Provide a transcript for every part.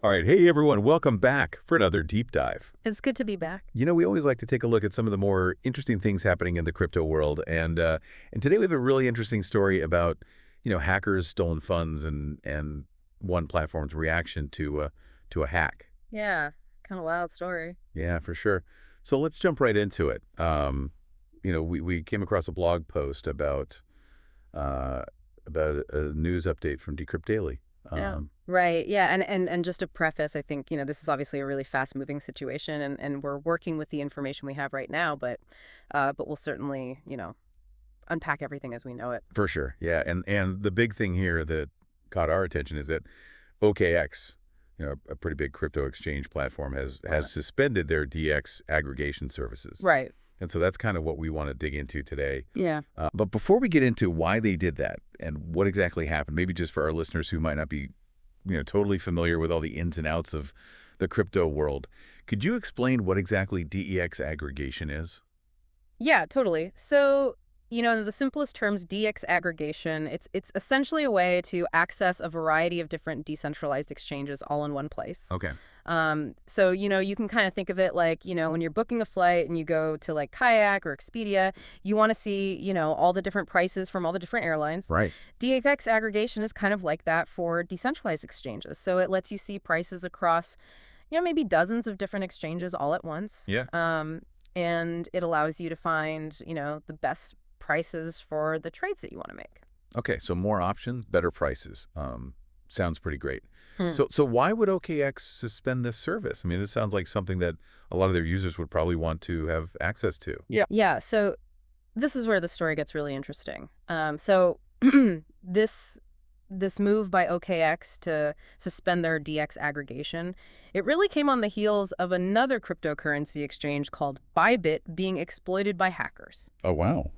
All right. Hey, everyone. Welcome back for another deep dive. It's good to be back. We always like to take a look at some of the more interesting things happening in the crypto world. And today we have a really interesting story about, hackers, stolen funds, and one platform's reaction to a hack. Yeah, kind of wild story. Yeah, for sure. So let's jump right into it. We came across a blog post uh, about a news update from Decryptdaily. Yeah. Um, Right. Yeah. And just to preface, I think, this is obviously a really fast moving situation and we're working with the information we have right now, but we'll certainly, unpack everything as we know it. For sure. Yeah. And the big thing here that caught our attention is that OKX, a pretty big crypto exchange platform, Right. has suspended their DEX aggregation services. Right. And so that's kind of what we want to dig into today. Yeah. But before we get into why they did that and what exactly happened, maybe just for our listeners who might not be, totally familiar with all the ins and outs of the crypto world, could you explain what exactly DEX aggregation is? Yeah, totally. So, in the simplest terms, DEX aggregation, it's essentially a way to access a variety of different decentralized exchanges all in one place. Okay. So, you can kind of think of it like, when you're booking a flight and you go to like Kayak or Expedia, you want to see, all the different prices from all the different airlines. Right. DEX aggregation is kind of like that for decentralized exchanges. So it lets you see prices across, maybe dozens of different exchanges all at once. Yeah. And it allows you to find, the best prices for the trades that you want to make. Okay. So more options, better prices. Sounds pretty great. Hmm. So why would OKX suspend this service? I mean, this sounds like something that a lot of their users would probably want to have access to. Yeah. So this is where the story gets really interesting. So this this move by OKX to suspend their DX aggregation, it really came on the heels of another cryptocurrency exchange called Bybit being exploited by hackers. Oh, wow.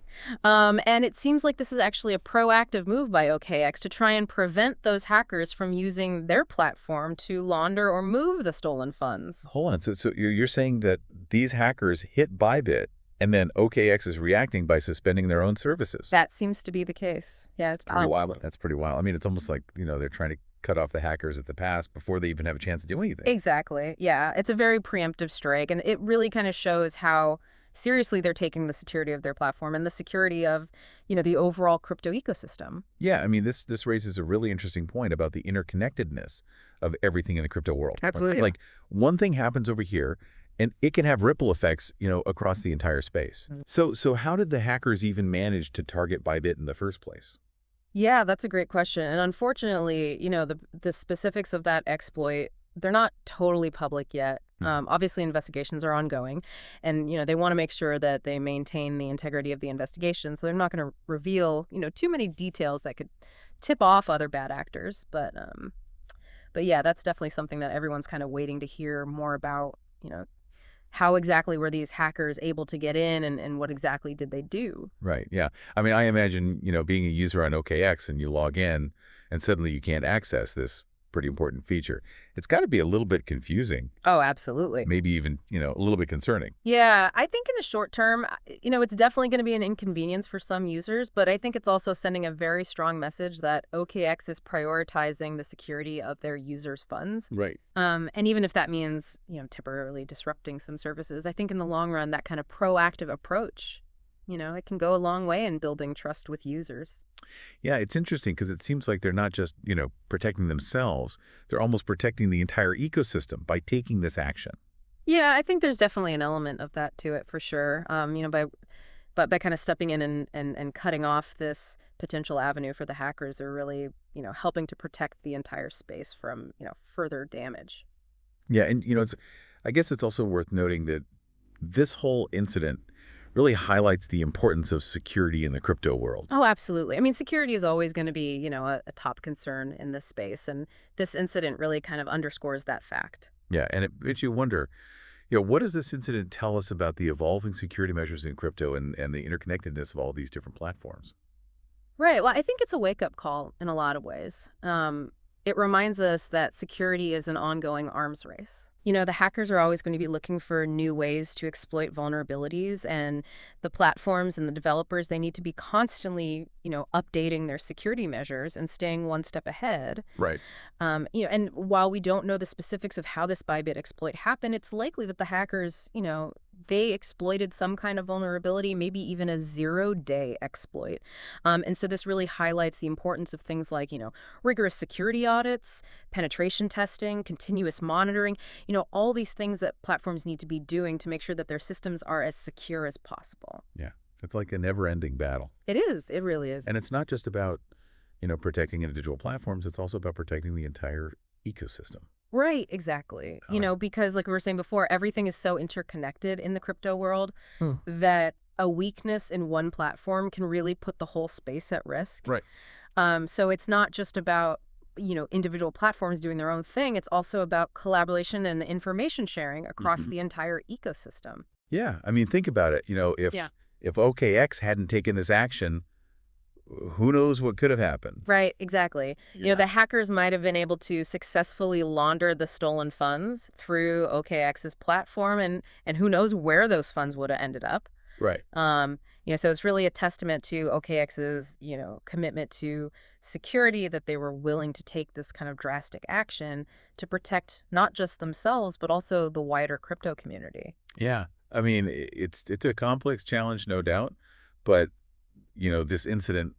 And it seems like this is actually a proactive move by OKX to try and prevent those hackers from using their platform to launder or move the stolen funds. Hold on. So you're saying that these hackers hit Bybit and then OKX is reacting by suspending their own services. That seems to be the case. Yeah, it's pretty wild. That's pretty wild. I mean, it's almost like, they're trying to cut off the hackers at the pass before they even have a chance to do anything. Exactly. Yeah, it's a very preemptive strike, and it really kind of shows how seriously they're taking the security of their platform and the security of, the overall crypto ecosystem. Yeah, I mean, this raises a really interesting point about the interconnectedness of everything in the crypto world. Absolutely. Like one thing happens over here, and it can have ripple effects, across the entire space. So how did the hackers even manage to target Bybit in the first place? Yeah, that's a great question. And unfortunately, the specifics of that exploit, they're not totally public yet. Obviously, investigations are ongoing, and they want to make sure that they maintain the integrity of the investigation. So they're not going to reveal too many details that could tip off other bad actors. But yeah, that's definitely something that everyone's kind of waiting to hear more about. How exactly were these hackers able to get in, and what exactly did they do? Right. Yeah. I mean, I imagine, being a user on OKX and you log in and suddenly you can't access this pretty important feature. It's got to be a little bit confusing, Oh, absolutely. maybe even, a little bit concerning. Yeah, I think in the short term, it's definitely going to be an inconvenience for some users, but I think it's also sending a very strong message that OKX is prioritizing the security of their users' funds. Right. And even if that means, temporarily disrupting some services, I think in the long run, that kind of proactive approach, it can go a long way in building trust with users. Yeah, it's interesting because it seems like they're not just, protecting themselves. They're almost protecting the entire ecosystem by taking this action. Yeah, I think there's definitely an element of that to it for sure. By kind of stepping in and cutting off this potential avenue for the hackers, they're really, helping to protect the entire space from, further damage. Yeah, and, I guess it's also worth noting that this whole incident really highlights the importance of security in the crypto world. Oh, absolutely. I mean, security is always going to be, a top concern in this space, and this incident really kind of underscores that fact. Yeah, and it makes you wonder, what does this incident tell us about the evolving security measures in crypto and the interconnectedness of all these different platforms? Right. Well, I think it's a wake-up call in a lot of ways. It reminds us that security is an ongoing arms race. The hackers are always going to be looking for new ways to exploit vulnerabilities, and the platforms and the developers, they need to be constantly, updating their security measures and staying one step ahead. Right. And while we don't know the specifics of how this Bybit exploit happened, it's likely that the hackers, they exploited some kind of vulnerability, maybe even a zero-day exploit. And so this really highlights the importance of things like, rigorous security audits, penetration testing, continuous monitoring, all these things that platforms need to be doing to make sure that their systems are as secure as possible. Yeah. It's like a never-ending battle. It is. It really is. And it's not just about, protecting individual platforms. It's also about protecting the entire ecosystem. Right, exactly. Because like we were saying before, everything is so interconnected in the crypto world that a weakness in one platform can really put the whole space at risk. Right. So it's not just about, individual platforms doing their own thing. It's also about collaboration and information sharing across the entire ecosystem. Yeah. I mean, think about it. If OKX hadn't taken this action, who knows what could have happened? Right, exactly. Yeah. The hackers might have been able to successfully launder the stolen funds through OKX's platform, and who knows where those funds would have ended up. Right. So it's really a testament to OKX's, commitment to security, that they were willing to take this kind of drastic action to protect not just themselves, but also the wider crypto community. Yeah. I mean, it's a complex challenge, no doubt, but this incident,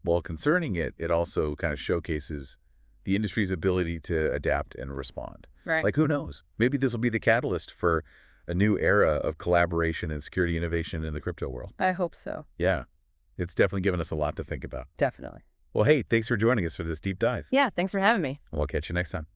while concerning it also kind of showcases the industry's ability to adapt and respond. Right. Like, who knows? Maybe this will be the catalyst for a new era of collaboration and security innovation in the crypto world. I hope so. Yeah. It's definitely given us a lot to think about. Definitely. Well, hey, thanks for joining us for this deep dive. Yeah, thanks for having me. We'll catch you next time.